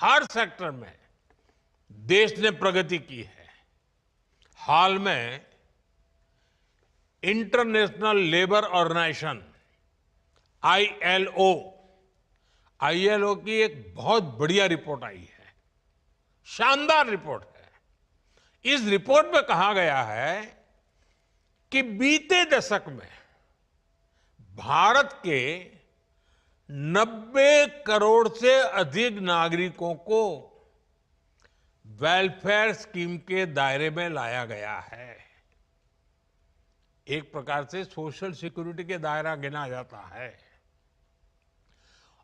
हर sector में देश ने प्रगति की है। हाल में इंटरनेशनल लेबर ऑर्गेनाइजेशन आईएलओ की एक बहुत बढ़िया रिपोर्ट आई है, शानदार रिपोर्ट है। इस रिपोर्ट में कहा गया है कि बीते दशक में भारत के 90 करोड़ से अधिक नागरिकों को वेलफेयर स्कीम के दायरे में लाया गया है। एक प्रकार से सोशल सिक्योरिटी के दायरा गिना जाता है।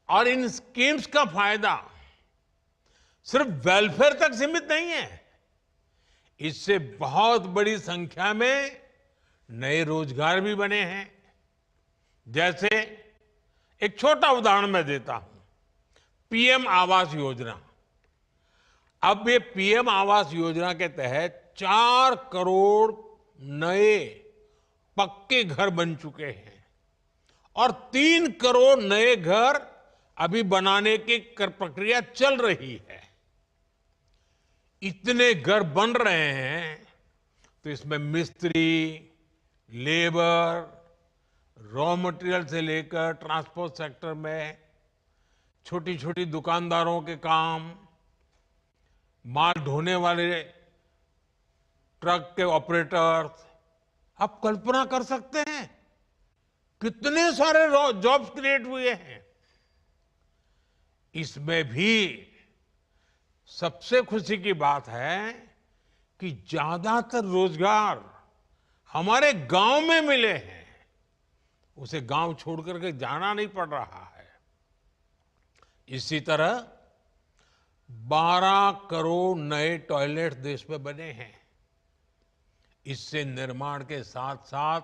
और इन स्कीम्स का फायदा सिर्फ वेलफेयर तक सीमित नहीं है। इससे बहुत बड़ी संख्या में नए रोजगार भी बने हैं। जैसे एक छोटा उदाहरण मैं देता हूं, पीएम आवास योजना। अब ये पीएम आवास योजना के तहत 4 करोड़ नए पक्के घर बन चुके हैं और 3 करोड़ नए घर अभी बनाने की प्रक्रिया चल रही है। इतने घर बन रहे हैं तो इसमें मिस्त्री, लेबर, रॉ मटेरियल से लेकर ट्रांसपोर्ट सेक्टर में छोटी छोटी दुकानदारों के काम, माल ढोने वाले ट्रक के ऑपरेटर्स, आप कल्पना कर सकते हैं कितने सारे जॉब्स क्रिएट हुए हैं। इसमें भी सबसे खुशी की बात है कि ज्यादातर रोजगार हमारे गांव में मिले हैं। उसे गांव छोड़ करके जाना नहीं पड़ रहा है। इसी तरह 12 करोड़ नए टॉयलेट देश में बने हैं। इससे निर्माण के साथ साथ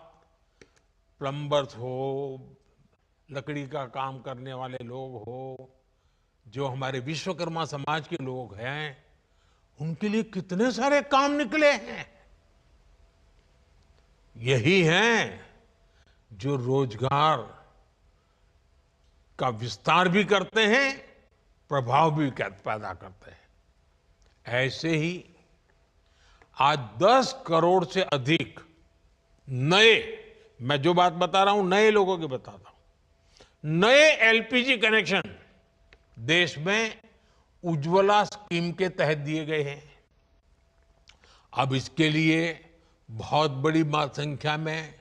प्लम्बर्स हो, लकड़ी का काम करने वाले लोग हो, जो हमारे विश्वकर्मा समाज के लोग हैं, उनके लिए कितने सारे काम निकले हैं। यही हैं जो रोजगार का विस्तार भी करते हैं, प्रभाव भी पैदा करते हैं। ऐसे ही आज 10 करोड़ से अधिक नए, मैं जो बात बता रहा हूं नए लोगों की बताता हूं, नए एलपीजी कनेक्शन देश में उज्ज्वला स्कीम के तहत दिए गए हैं। अब इसके लिए बहुत बड़ी संख्या में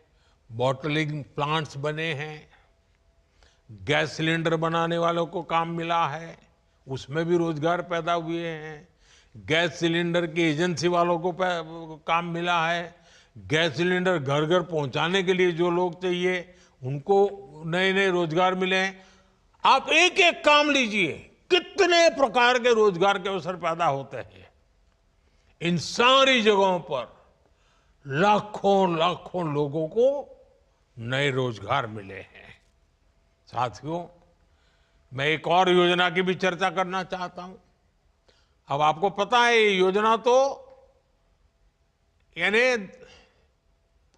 बॉटलिंग प्लांट्स बने हैं। गैस सिलेंडर बनाने वालों को काम मिला है, उसमें भी रोजगार पैदा हुए हैं। गैस सिलेंडर की एजेंसी वालों को काम मिला है। गैस सिलेंडर घर घर पहुंचाने के लिए जो लोग चाहिए उनको नए नए रोजगार मिले हैं। आप एक एक काम लीजिए, कितने प्रकार के रोजगार के अवसर पैदा होते हैं। इन सारी जगहों पर लाखों लाखों लोगों को नए रोजगार मिले हैं। साथियों, मैं एक और योजना की भी चर्चा करना चाहता हूं। अब आपको पता है ये योजना तो यानी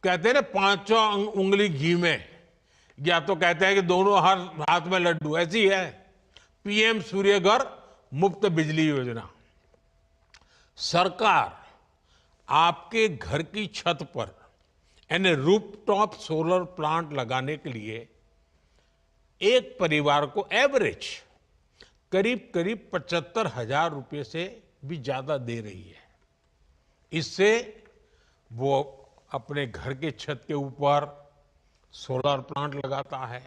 कहते हैं ना, 5 उंगली घी में, या तो कहते हैं कि दोनों हाथ में लड्डू, ऐसी है पीएम सूर्य घर मुफ्त बिजली योजना। सरकार आपके घर की छत पर यानी रूफटॉप सोलर प्लांट लगाने के लिए एक परिवार को एवरेज करीब करीब 75,000 रुपये से भी ज्यादा दे रही है। इससे वो अपने घर के छत के ऊपर सोलर प्लांट लगाता है।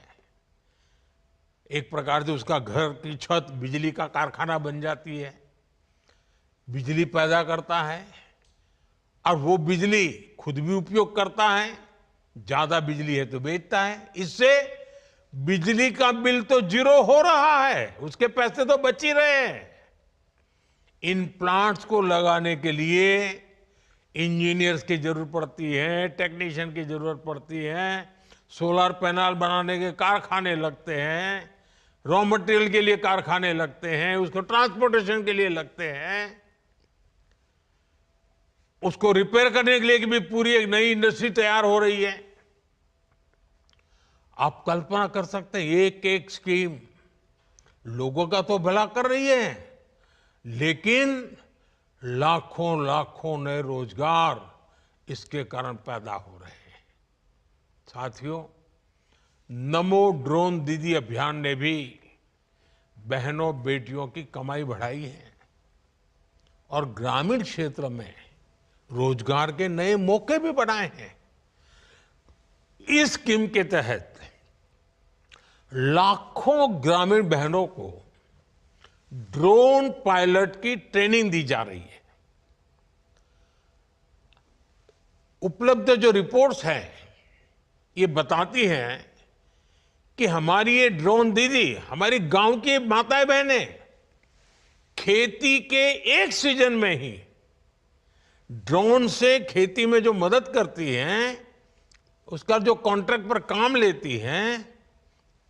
एक प्रकार से उसका घर की छत बिजली का कारखाना बन जाती है, बिजली पैदा करता है और वो बिजली खुद भी उपयोग करता है। ज्यादा बिजली है तो बेचता है। इससे बिजली का बिल तो जीरो हो रहा है, उसके पैसे तो बच ही रहे हैं। इन प्लांट्स को लगाने के लिए इंजीनियर्स की जरूरत पड़ती है, टेक्नीशियन की जरूरत पड़ती है, सोलर पैनल बनाने के कारखाने लगते हैं, रॉ मटेरियल के लिए कारखाने लगते हैं, उसको ट्रांसपोर्टेशन के लिए लगते हैं, उसको रिपेयर करने के लिए भी पूरी एक नई इंडस्ट्री तैयार हो रही है। आप कल्पना कर सकते हैं, एक एक स्कीम लोगों का तो भला कर रही है, लेकिन लाखों लाखों नए रोजगार इसके कारण पैदा हो रहे हैं। साथियों, नमो ड्रोन दीदी अभियान ने भी बहनों बेटियों की कमाई बढ़ाई है और ग्रामीण क्षेत्र में रोजगार के नए मौके भी बनाए हैं। इस स्कीम के तहत लाखों ग्रामीण बहनों को ड्रोन पायलट की ट्रेनिंग दी जा रही है। उपलब्ध जो रिपोर्ट्स हैं ये बताती हैं कि हमारी ये ड्रोन दीदी, हमारी गांव की माताएं बहनें खेती के एक सीजन में ही ड्रोन से खेती में जो मदद करती हैं, उसका जो कॉन्ट्रैक्ट पर काम लेती हैं,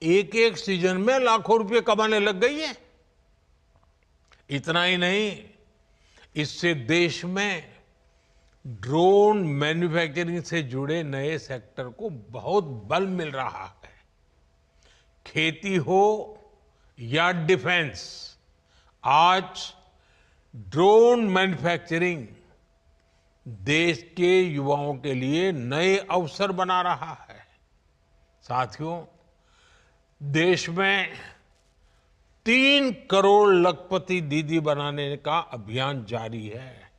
एक एक सीजन में लाखों रुपए कमाने लग गई है। इतना ही नहीं, इससे देश में ड्रोन मैन्युफैक्चरिंग से जुड़े नए सेक्टर को बहुत बल मिल रहा है। खेती हो या डिफेंस, आज ड्रोन मैन्युफैक्चरिंग देश के युवाओं के लिए नए अवसर बना रहा है। साथियों, देश में 3 करोड़ लखपति दीदी बनाने का अभियान जारी है।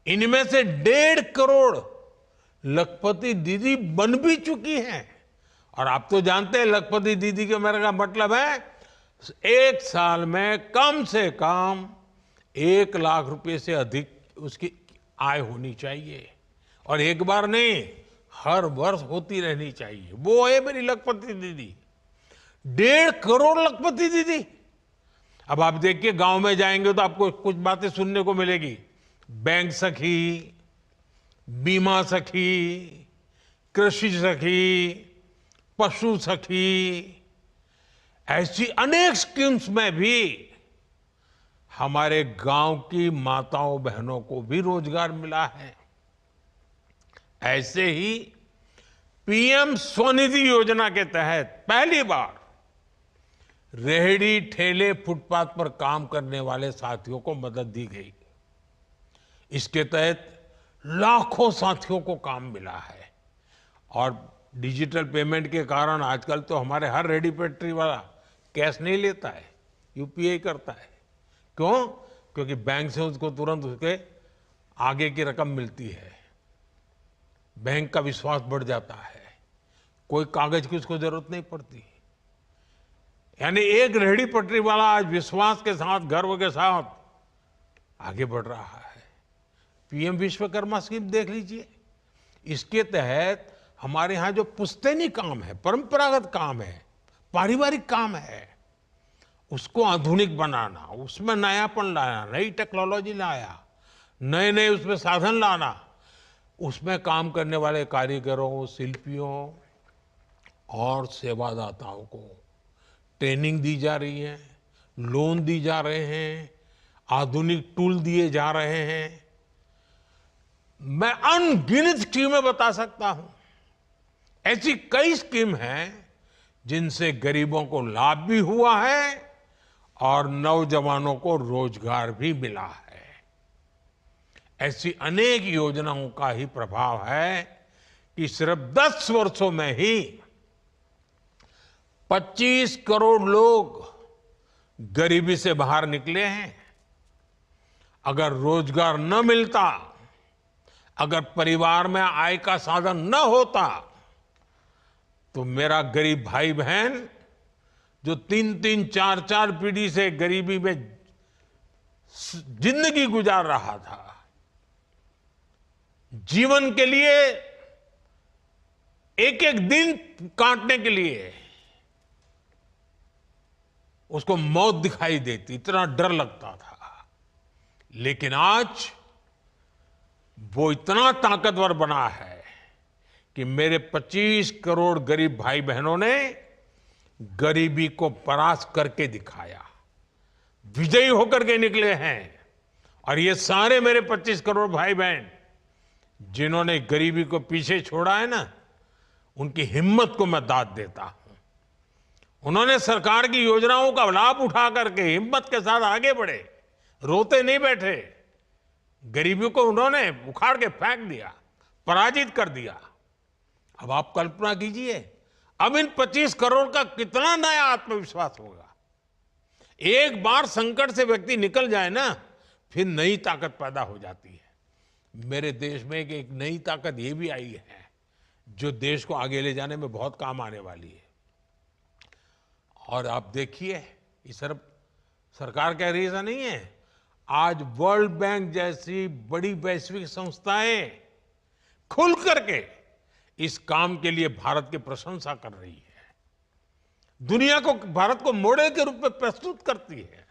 इनमें से 1.5 करोड़ लखपति दीदी बन भी चुकी हैं। और आप तो जानते हैं लखपति दीदी के मेरे का मतलब है एक साल में कम से कम 1 लाख रुपए से अधिक उसकी आय होनी चाहिए, और एक बार नहीं, हर वर्ष होती रहनी चाहिए। वो है मेरी लखपति दीदी, 1.5 करोड़ लखपति दीदी। अब आप देखिए, गांव में जाएंगे तो आपको कुछ बातें सुनने को मिलेगी। बैंक सखी, बीमा सखी, कृषि सखी, पशु सखी, ऐसी अनेक स्कीम्स में भी हमारे गांव की माताओं बहनों को भी रोजगार मिला है। ऐसे ही पीएम स्वनिधि योजना के तहत पहली बार रेहड़ी ठेले फुटपाथ पर काम करने वाले साथियों को मदद दी गई। इसके तहत लाखों साथियों को काम मिला है। और डिजिटल पेमेंट के कारण आजकल तो हमारे हर रेहड़ी पटरी वाला कैश नहीं लेता है, यूपीआई करता है। क्यों? क्योंकि बैंक से उसको तुरंत उसके आगे की रकम मिलती है, बैंक का विश्वास बढ़ जाता है, कोई कागज की उसको जरूरत नहीं पड़ती। यानी एक रेहड़ी पटरी वाला आज विश्वास के साथ, गर्व के साथ आगे बढ़ रहा है। पीएम विश्वकर्मा स्कीम देख लीजिए, इसके तहत हमारे यहाँ जो पुश्तैनी काम है, परंपरागत काम है, पारिवारिक काम है, उसको आधुनिक बनाना, उसमें नयापन लाना, नई टेक्नोलॉजी लाया, नए नए उसमें साधन लाना, उसमें काम करने वाले कारीगरों, शिल्पियों और सेवादाताओं को ट्रेनिंग दी जा रही है, लोन दी जा रहे हैं, आधुनिक टूल दिए जा रहे हैं। मैं अनगिनत स्कीमें बता सकता हूं। ऐसी कई स्कीम हैं जिनसे गरीबों को लाभ भी हुआ है और नौजवानों को रोजगार भी मिला है। ऐसी अनेक योजनाओं का ही प्रभाव है कि सिर्फ 10 वर्षों में ही 25 करोड़ लोग गरीबी से बाहर निकले हैं। अगर रोजगार न मिलता, अगर परिवार में आय का साधन न होता, तो मेरा गरीब भाई बहन जो 3-3, 4-4 पीढ़ी से गरीबी में जिंदगी गुजार रहा था, जीवन के लिए एक एक दिन काटने के लिए उसको मौत दिखाई देती, इतना डर लगता था। लेकिन आज वो इतना ताकतवर बना है कि मेरे 25 करोड़ गरीब भाई बहनों ने गरीबी को परास्त करके दिखाया, विजयी होकर के निकले हैं। और ये सारे मेरे 25 करोड़ भाई बहन जिन्होंने गरीबी को पीछे छोड़ा है ना, उनकी हिम्मत को मैं दाद देता हूं। उन्होंने सरकार की योजनाओं का लाभ उठा करके हिम्मत के साथ आगे बढ़े, रोते नहीं बैठे। गरीबी को उन्होंने उखाड़ के फेंक दिया, पराजित कर दिया। अब आप कल्पना कीजिए, अब इन 25 करोड़ का कितना नया आत्मविश्वास होगा। एक बार संकट से व्यक्ति निकल जाए ना, फिर नई ताकत पैदा हो जाती है। मेरे देश में एक नई ताकत ये भी आई है जो देश को आगे ले जाने में बहुत काम आने वाली है। और आप देखिए, ये सिर्फ सरकार कह रही है ऐसा नहीं है, आज वर्ल्ड बैंक जैसी बड़ी वैश्विक संस्थाएं खुल करके इस काम के लिए भारत की प्रशंसा कर रही है, दुनिया को, भारत को मॉडल के रूप में प्रस्तुत करती है।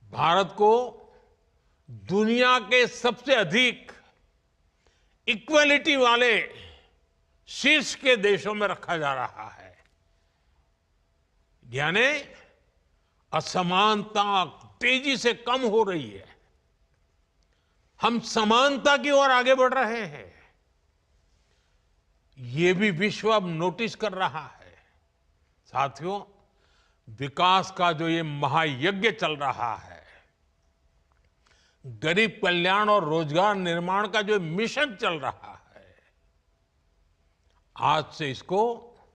भारत को दुनिया के सबसे अधिक इक्वलिटी वाले शीर्ष के देशों में रखा जा रहा है। यानी असमानता तेजी से कम हो रही है, हम समानता की ओर आगे बढ़ रहे हैं। ये भी विश्व अब नोटिस कर रहा है। साथियों, विकास का जो ये महायज्ञ चल रहा है, गरीब कल्याण और रोजगार निर्माण का जो मिशन चल रहा है, आज से इसको